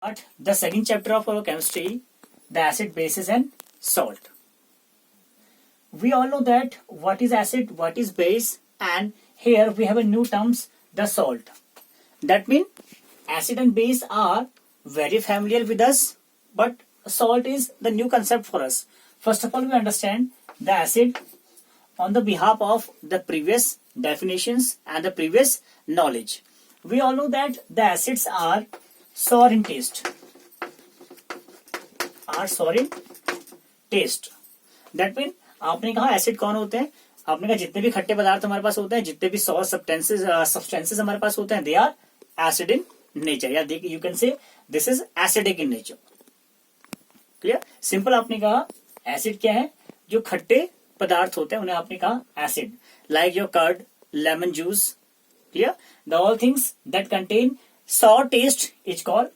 But the second chapter of our chemistry, the acid, bases and salt. We all know that what is acid, what is base, and here we have a new terms, the salt. That means acid and base are very familiar with us, but salt is the new concept for us. First of all, we understand the acid on the behalf of the previous definitions and the previous knowledge. We all know that the acids are sour in taste. That means आपने कहा acid कौन होते हैं, आपने कहा जितने भी खट्टे पदार्थ हमारे पास होते हैं, जितने भी सॉर सब्सटेंसेस हमारे पास होते हैं, they are acid in nature, या you can say this is acidic in nature. Clear, simple. आपने कहा एसिड क्या है, जो खट्टे पदार्थ होते हैं उन्हें आपने कहा acid, like your curd, lemon juice. Clear, the all things that contain sour taste is called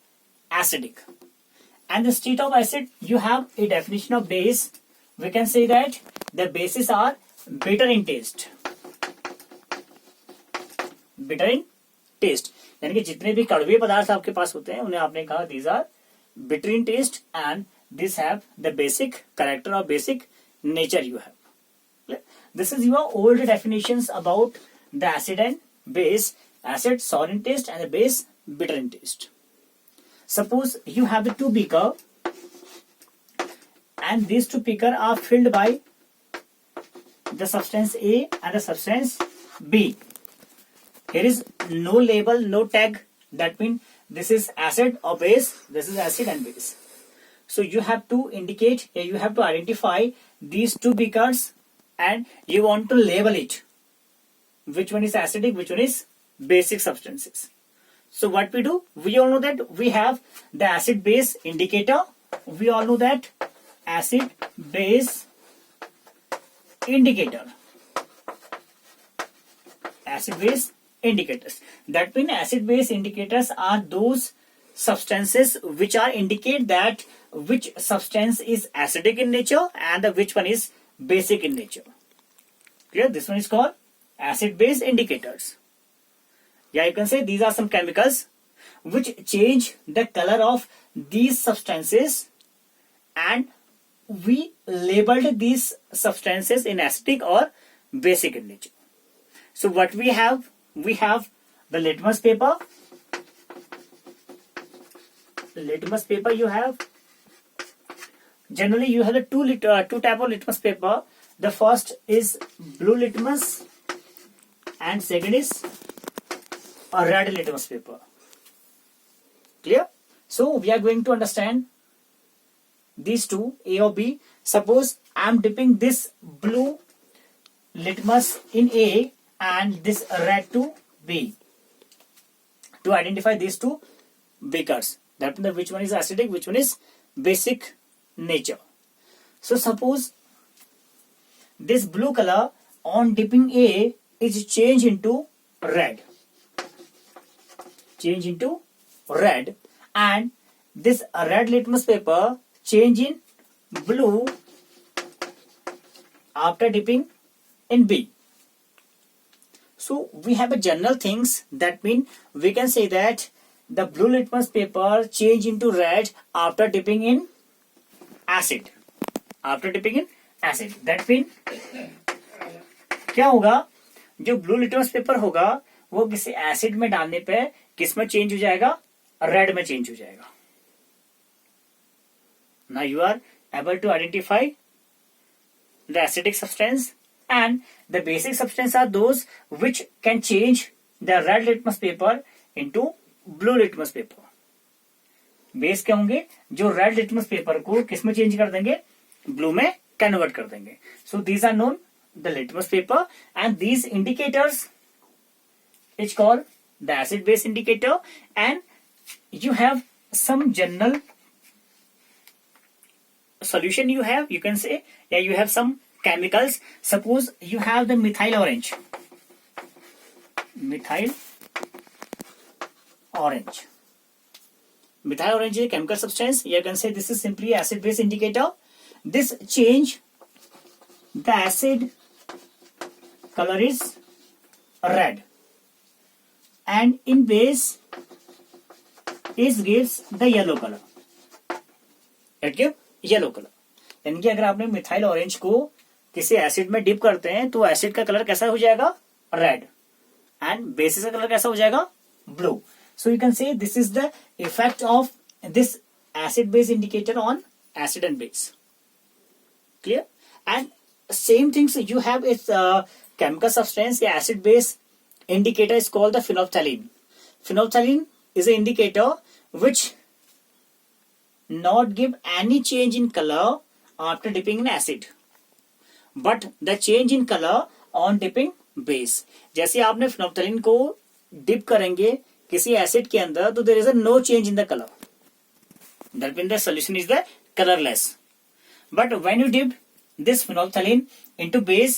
acidic. And the state of acid, you have a definition of base. We can say that the bases are bitter in taste. Bitter in taste. यानी कि जितने भी कड़वे पदार्थ आपके पास होते हैं उन्हें आपने कहा these are bitter in taste and these have the basic character or basic nature you have. This is your old definitions about the acid and base. Acid sour in taste and the base bitter in taste. Suppose you have the two beaker and these two beaker are filled by the substance A and the substance B. Here is no label, no tag. That means this is acid or base, this is acid and base. So you have to indicate, you have to identify these two beakers and you want to label it. Which one is acidic, which one is basic substances. So what we do, we all know that we have the acid base indicator. We all know that acid base indicator. Acid base indicators. That means acid base indicators are those substances which are indicate that which substance is acidic in nature and which one is basic in nature. Clear? This one is called acid base indicators. Yeah, you can say these are some chemicals which change the color of these substances and we labeled these substances in acidic or basic in nature. So what we have the litmus paper. Litmus paper you have. Generally you have the two type of litmus paper. The first is blue litmus and second is a red litmus paper. Clear? So we are going to understand these two, A or B. Suppose I am dipping this blue litmus in A and this red to B to identify these two beakers. That means which one is acidic, which one is basic nature. So suppose this blue color on dipping A is changed into red. Change into red, and this red litmus paper change in blue after dipping in B. So we have a general things, that mean we can say that the blue litmus paper change into red after dipping in acid. After dipping in acid. That mean क्या होगा, जो blue litmus paper होगा वो किसी acid में डालने पे किस में चेंज हो जाएगा, रेड में चेंज हो जाएगा. Now you are able to identify the acidic substance and the basic substance are those which can change the red litmus paper into blue litmus paper. Base क्या होंगे, जो रेड लिटमस पेपर को किस में change कर देंगे, blue में convert कर देंगे. So these are known the litmus paper and these indicators is called the acid base indicator. And you have some general solution you can say, yeah, you have some chemicals. Suppose you have the methyl orange. Methyl orange is a chemical substance. You can say this is simply acid base indicator. This change the acid color is red and in base it gives the yellow colour, it give yellow colour. यानी कि अगर आपने methyl orange को किसी acid में dip करते हैं तो एसिड का कलर कैसा हो जाएगा, रेड, एंड बेसिस का कलर कैसा हो जाएगा, blue. So you can say this is the effect of this acid base indicator on acid and base. Clear? And same things you have its chemical substance, the acid base indicator is called the phenolphthalein. Phenolphthalein is an indicator which not give any change in color after dipping in acid, but the change in color on dipping base. जैसे आपने phenolphthalein को dip करेंगे किसी acid के अंदर तो there is a no change in the color. That means the solution is the colorless. But when you dip this phenolphthalein into base,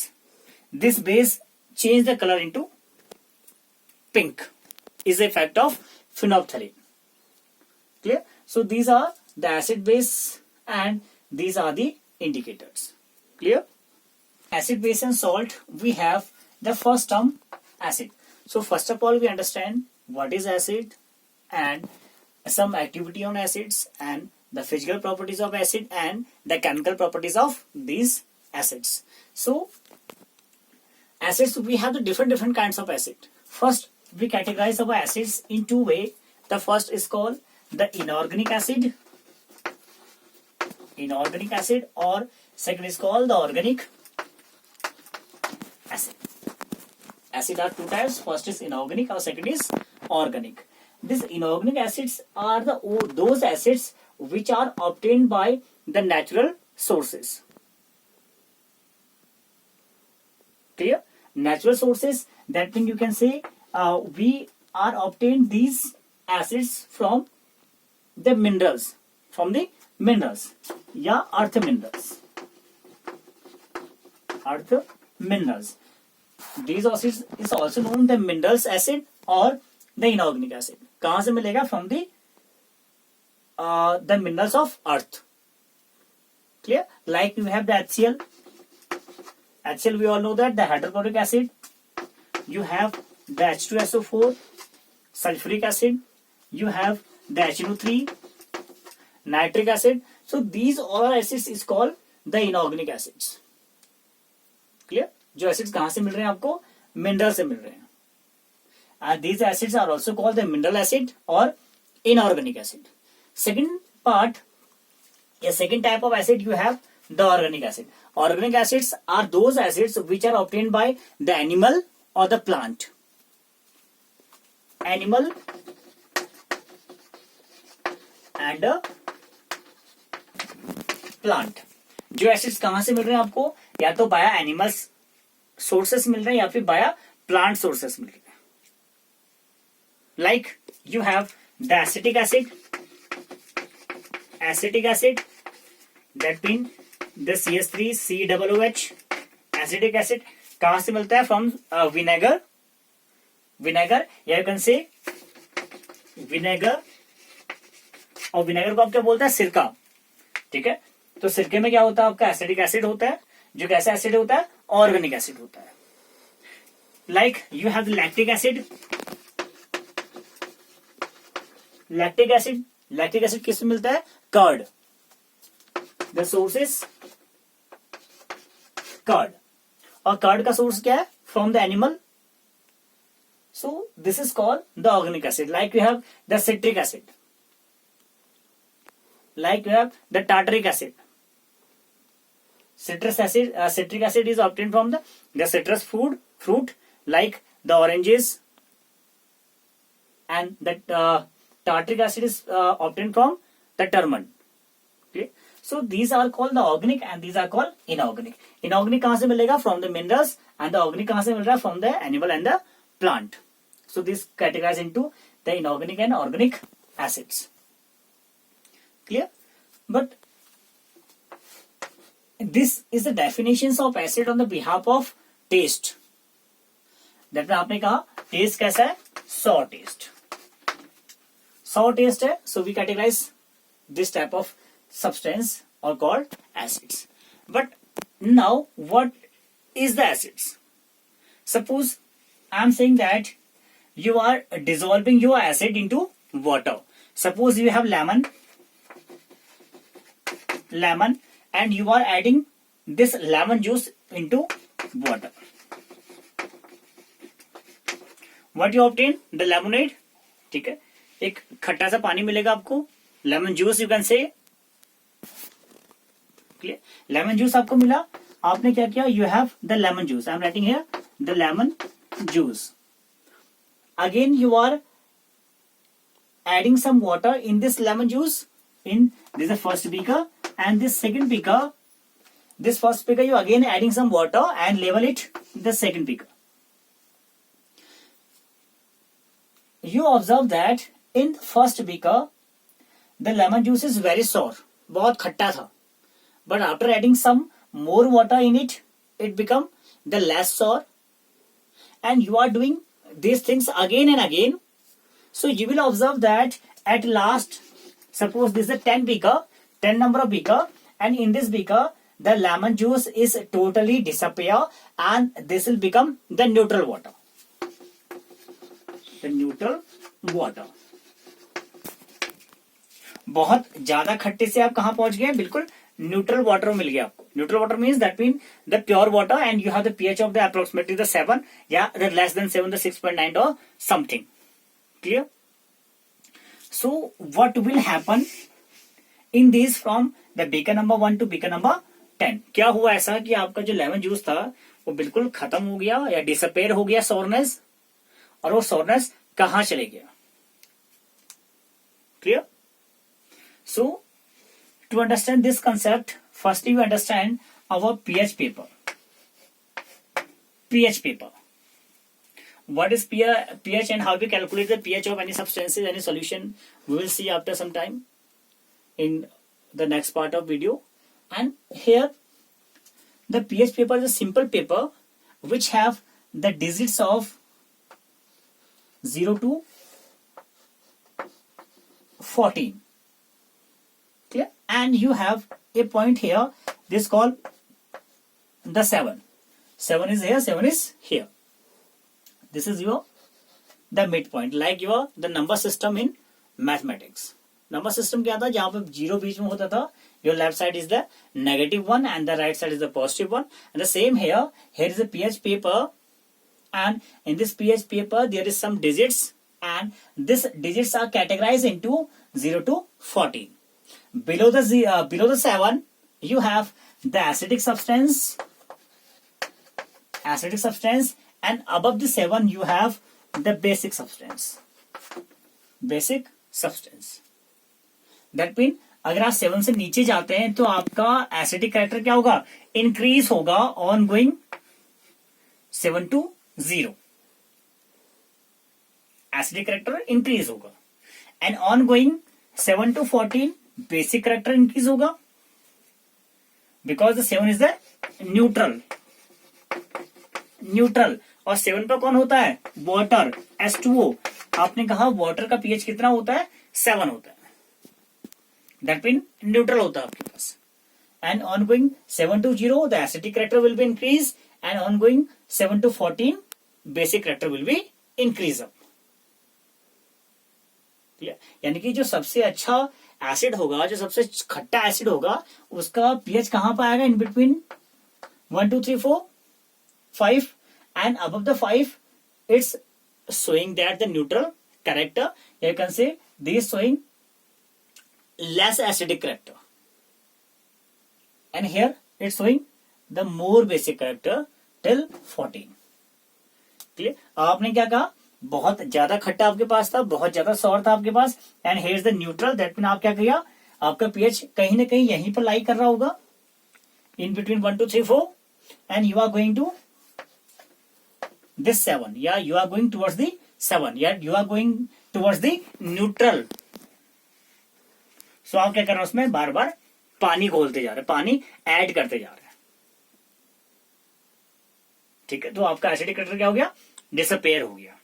this base change the color into pink. Is the effect of phenolphthalein. Clear? So these are the acid base and these are the indicators. Clear? Acid, base and salt. We have the first term acid. So first of all we understand what is acid and some activity on acids and the physical properties of acid and the chemical properties of these acids. So acids, we have the different kinds of acid. First we categorize our acids in two ways. The first is called the inorganic acid, or second is called the organic acid. Acid are two types. First is inorganic or second is organic. These inorganic acids are those acids which are obtained by the natural sources. Clear? Natural sources, that means you can say we are obtained these acids from the minerals, या earth minerals. These acids is also known the minerals acid or the inorganic acid. कहां से मिलेगा, from the minerals of earth. Clear? Like you have the HCl. HCl we all know that the hydrochloric acid. You have the H2SO4, sulfuric acid. You have the HNO3, nitric acid. So these all acids is called the inorganic acids. Clear? जो acids कहां से मिल रहे हैं आपको, mineral से मिल रहे हैं. These acids are also called the mineral acid or inorganic acid. Second part, a second type of acid you have the organic acid. Organic acids are those acids which are obtained by the animal or the plant. Animal and plant. जो acids कहां से मिल रहे हैं आपको, या तो बाया animals sources मिल रहे हैं या फिर बाया प्लांट सोर्सेस मिल रहे हैं. Like you have the acetic acid, that means the CH3COOH. Acetic acid कहां से मिलता है, from vinegar, या you can say vinegar, और vinegar को आप क्या बोलते हैं, सिरका. ठीक है, तो सिरके में क्या होता है आपका, एसिडिक एसिड होता है, जो कैसा एसिड होता है, ऑर्गेनिक एसिड होता है. Like you have the lactic acid. Lactic acid किससे मिलता है, curd. The source is curd, और कर्ड का सोर्स क्या है, from the animal. So this is called the organic acid. Like you have the citric acid, like you have the tartaric acid. citric acid is obtained from the citrus fruit like the oranges, and that tartaric acid is obtained from the turmeric. Okay, so these are called the organic and these are called inorganic. Inorganic कहां से मिलेगा, from the minerals, and the organic कहां से मिल रहा है, from the animal and the plant. So this categorized into the inorganic and organic acids. Clear? But this is the definitions of acid on the behalf of taste. that आपने कहा test कैसा है, sorry test. sour taste है, so we categorize this type of substance or called acids. But now what is the acids? Suppose I am saying that you are dissolving your acid into water. Suppose you have lemon and you are adding this lemon juice into water. What you obtain? The lemonade. ठीक है, एक खट्टा सा पानी मिलेगा आपको, lemon juice you can say. Clear? Lemon juice आपको मिला, आपने क्या किया? You have the lemon juice. I am writing here the lemon juice. Again you are adding some water in this lemon juice. In this is the first beaker and this second beaker. This first beaker you again adding some water and level it the second beaker. You observe that in first beaker the lemon juice is very sour, बहुत खट्टा था. But after adding some more water in it, it become the less sour. And you are doing these things again and again. So you will observe that at last, suppose this is a 10 beaker, 10 number of beaker, and in this beaker the lemon juice is totally disappear and this will become the neutral water. The neutral water. बहुत ज्यादा खट्टे से आप कहां पहुंच गए? बिल्कुल neutral water मिल गया आपको. Neutral water means that mean the pure water and you have the pH of the approximately the 7 या the less than 7 the 6.9 or something. Clear? So what will happen in these from the beaker number 1 to beaker number 10? क्या हुआ ऐसा कि आपका जो lemon juice था वो बिल्कुल खत्म हो गया या डिसअपेयर हो गया सोरनेस, और वो सोरनेस कहां चले गया? Clear? So to understand this concept, firstly you understand our pH paper. pH paper. What is pH and how we calculate the pH of any substances, any solution, we will see after some time in the next part of video. And here the pH paper is a simple paper which have the digits of 0 to 14. Okay? And you have a point here, this called the 7. 7 is here, 7 is here. This is your the midpoint, like your the number system in mathematics. Number system क्या था? जहां पे zero बीच में होता था. Your left side is the negative one and the right side is the positive one. And the same here. Here is a pH paper, and in this pH paper there is some digits, and these digits are categorized into 0 to 14. Below the 7 you have the acidic substance, and above the 7 you have the basic substance. That means अगर आप 7 से नीचे जाते हैं तो आपका acidic character क्या होगा? इंक्रीज होगा on going 7 to 0. Acidic character increase होगा, and on going 7 to 14 basic character increase होगा, because the 7 is the neutral. और 7 पर कौन होता है? Water, H2O. आपने कहा वाटर का pH कितना होता है? 7 होता है. दैट मीन न्यूट्रल होता है आपके पास. And on going 7 to 0 the acidic character will be increase, and on going 7 to 14 basic character will be increase up. यानी कि जो सबसे अच्छा एसिड होगा, जो सबसे खट्टा एसिड होगा, उसका pH कहां पर आएगा? इन between 1 2 3 4 5, and above the 5 it's showing that the neutral character. You can say this showing less acidic character, and here it's showing the more basic character till 14. Clear? आपने क्या कहा? बहुत ज्यादा खट्टा आपके पास था, बहुत ज्यादा सॉर था आपके पास, and here is the neutral. That mean आप क्या किया? आपका pH कहीं ना कहीं यहीं पर लाई कर रहा होगा, in between 1 2 3 4, and you are going to this 7. Yeah, you are going towards the 7. Yeah, you are going towards the neutral. So आप क्या कर रहे हैं? उसमें बार बार पानी घोलते जा रहे हैं, पानी ऐड करते जा रहे हैं. ठीक है, तो आपका एसिडिक कैरेक्टर क्या हो गया? डिसअपेयर हो गया.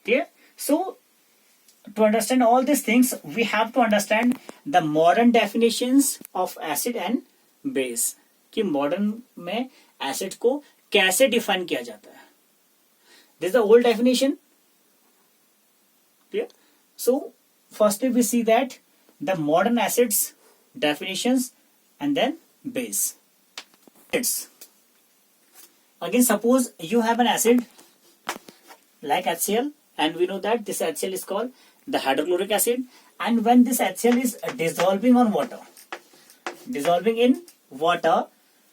ठीक है. So to understand all this things we have to understand the modern definitions of acid and base. कि मॉडर्न में एसिड को कैसे डिफाइन किया जाता है. This the old definition. Clear? So firstly we see that the modern acids definitions and then base. It's again, suppose you have an acid like HCl, and we know that this HCl is called the hydrochloric acid, and when this HCl is dissolving in water,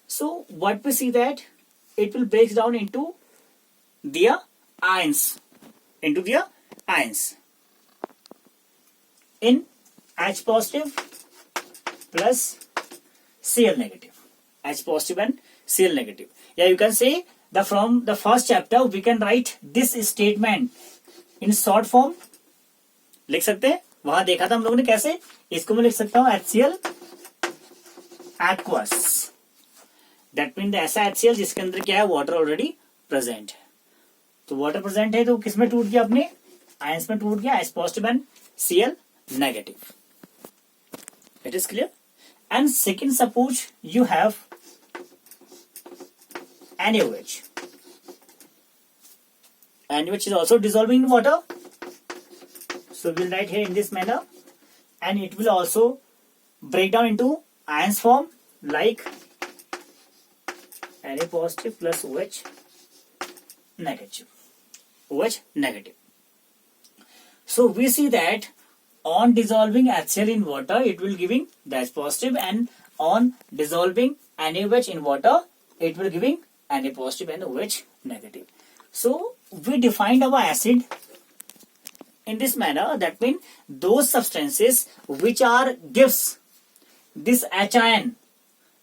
so what we see that it will break down into their ions, in H positive plus Cl negative, H positive and Cl negative. Yeah, you can say from the first chapter we can write this statement in short form. लिख सकते हैं, वहां देखा था हम लोगों ने कैसे. इसको मैं लिख सकता हूं HCl aqueous. दैट मीन ऐसा HCl जिसके अंदर क्या है, वाटर ऑलरेडी प्रेजेंट है. तो वाटर प्रेजेंट है तो किसमें टूट गया, अपने आयंस में टूट गया, H positive and Cl negative. It is clear. And second, suppose you have NaOH. NaOH is also dissolving in water. So we'll write here in this manner, and it will also break down into ions form like Na positive plus OH negative. OH negative. So we see that on dissolving HCl in water, it will giving the H positive, and on dissolving NaOH in water, it will giving Na positive and OH negative. So we defined our acid in this manner. That means those substances which are gives this H ion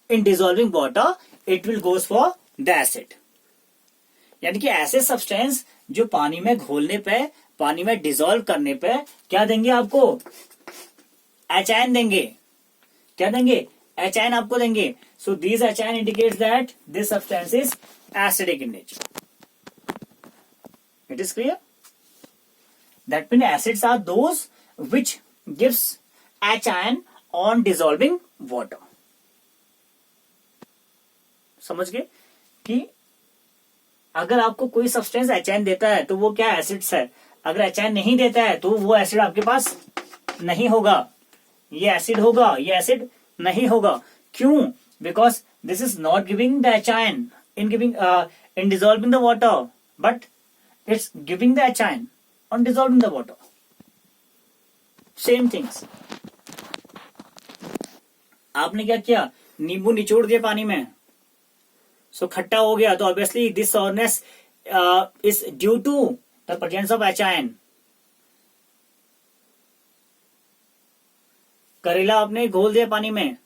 in dissolving water, it will goes for the acid. यानी कि ऐसे substance जो पानी में घोलने पे, पानी में dissolve करने पे क्या देंगे आपको, H ion देंगे. क्या देंगे, H ion आपको देंगे. So these H ion indicates that this substance is acidic in nature. It is clear. That means acids are those which gives H ion on dissolving water. समझ गए कि अगर आपको कोई सब्सटेंस H ion देता है तो वो क्या एसिड्स है. अगर H ion नहीं देता है तो वो एसिड आपके पास नहीं होगा. ये एसिड होगा, ये एसिड नहीं होगा. क्यों? Because this is not giving the H ion in dissolving the water, but it's giving the H ion on dissolving the water. Same things. आपने क्या किया, नींबू निचोड़ दिया पानी में, सो खट्टा हो गया. तो obviously this sourness is due to the presence of H ion. करेला आपने घोल दिया पानी में,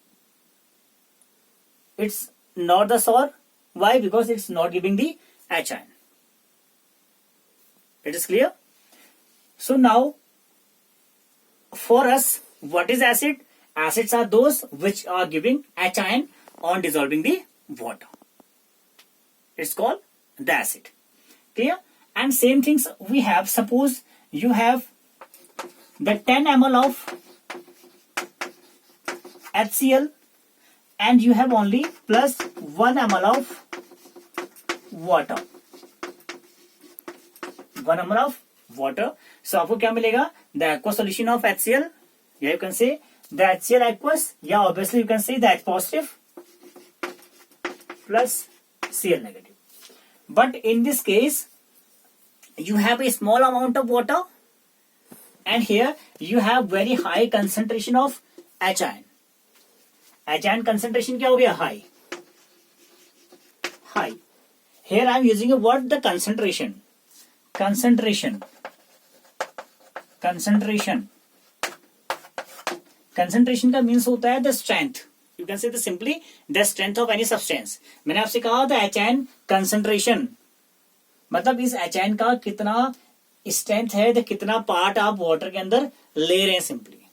it's not the sour. Why? Because it's not giving the H ion. It is clear. So now for us, what is acid? Acids are those which are giving H ion on dissolving the water. It's called the acid. Clear? And same things we have. Suppose you have the 10 ml of HCl and you have only plus 1 ml of water. 1 ml of water. So आपको क्या मिलेगा? The aqueous solution of HCl. Yeah, you can say the HCl aqueous. Yeah, obviously you can say the H positive plus Cl negative. But in this case, you have a small amount of water, and here you have very high concentration of H ion. H ion concentration क्या हो गया? High. High. Here I am using a word, the concentration. Concentration. Concentration. Concentration का means होता है the strength. You can say the simply the strength of any substance. मैंने आपसे कहा था H ion concentration. मतलब इस H ion का कितना स्ट्रेंथ है, तो कितना पार्ट आप वाटर के अंदर ले रहे हैं. Simply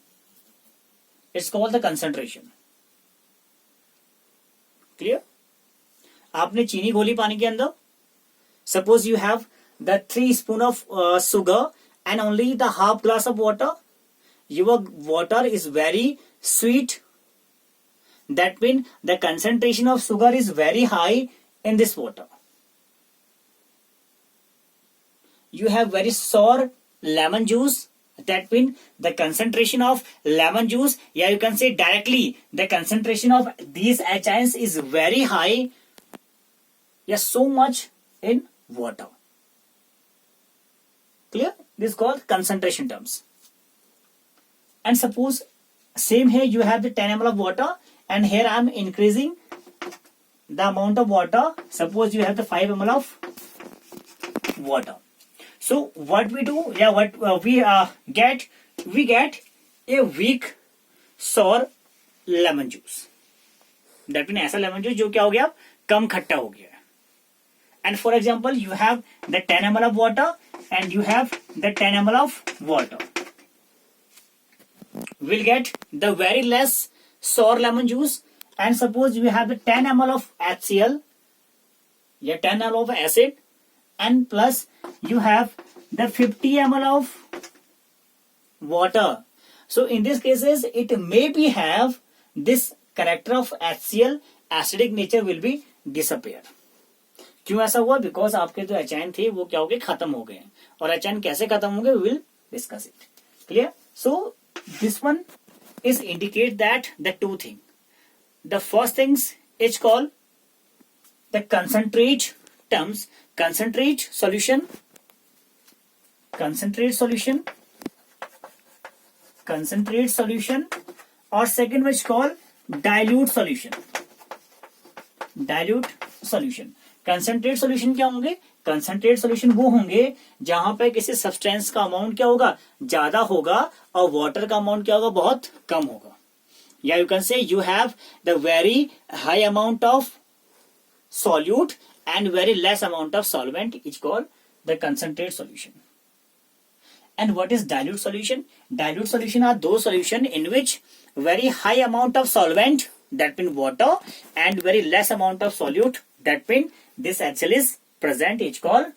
it's called the concentration. Clear? आपने चीनी घोली पानी के अंदर. Suppose you have the 3 spoon of sugar and only the half glass of water. Your water is very sweet. That means the concentration of sugar is very high in this water. You have very sour lemon juice. That means the concentration of lemon juice, yeah, you can say directly the concentration of these H ions is very high, yeah, so much in water. Clear? This is called concentration terms. And suppose same here you have the 10 ml of water, and here I am increasing the amount of water. Suppose you have the 5 ml of water. So what we do, yeah, what we get a weak sour lemon juice. That means ऐसा lemon juice जो क्या हो गया, कम खट्टा हो गया. And for example, you have the 10 ml of water and you have the 10 ml of water. We'll get the very less sour lemon juice. And suppose you have the 10 ml of HCl, yeah, 10 ml of acid, and plus you have the 50 ml of water. So in these cases, it may be have this character of HCl, acidic nature will be disappear. क्यों ऐसा हुआ? Because आपके जो एचाइन थे वो क्या हो गए, खत्म हो गए. और एचाइन कैसे खत्म होंगे, we will discuss it. Clear? So this one is indicate that the two thing. The first things is called the concentrate terms, concentrate solution, or second which called dilute solution. Concentrate solution क्या होंगे? Concentrate solution वो होंगे जहां पे किसी substance का amount क्या होगा, ज्यादा होगा, और वाटर का अमाउंट क्या होगा, बहुत कम होगा. या यू कैन से you have the very high amount of solute and very less amount of solvent is called the concentrate solution. And what is dilute solution? Dilute solution are those solution in which very high amount of solvent, that means water, and very less amount of solute, that means this HCl is present, is called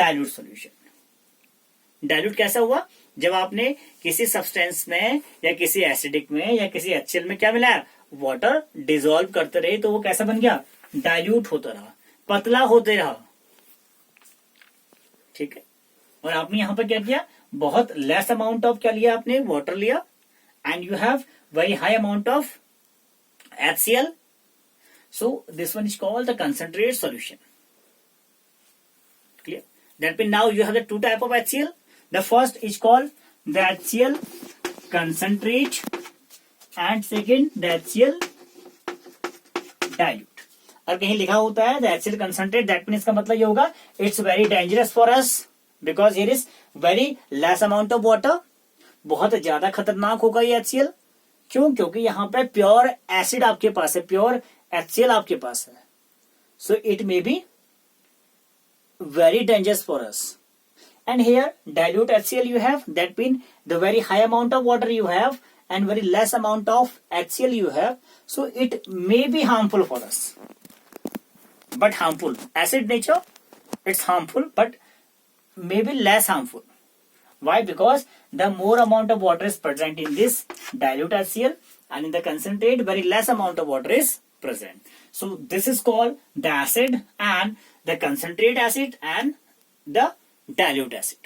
dilute solution. Dilute कैसा हुआ? जब आपने किसी substance में या किसी acidic में या किसी HCl में क्या मिलाया, वाटर डिसॉल्व करते रहे तो वो कैसा बन गया, डाइल्यूट होता रहा, पतला होते रहा. ठीक है. और आपने यहां पर क्या किया, बहुत लेस अमाउंट ऑफ क्या लिया आपने, वाटर लिया, and you have very high amount of HCl. So this one is called the concentrate solution. Clear? That means now you have the two type of HCl. The first is called the HCl concentrate, and second the HCl dilute. और कहीं लिखा होता है the HCl concentrate, that means इसका मतलब ये होगा it's very dangerous for us because here is very less amount of water. बहुत ज्यादा खतरनाक होगा ये HCl. क्यों? क्योंकि यहाँ पे प्योर एसिड आपके पास है, प्योर HCl आपके पास है. So it may be very dangerous for us. And here dilute HCl you have, that means the very high amount of water you have and very less amount of HCl you have. So it may be harmful for us. But harmful. Acid nature, it's harmful, but maybe less harmful. Why? Because the more amount of water is present in this dilute HCl, and in the concentrate very less amount of water is present. So this is called the acid and the concentrate acid and the dilute acid.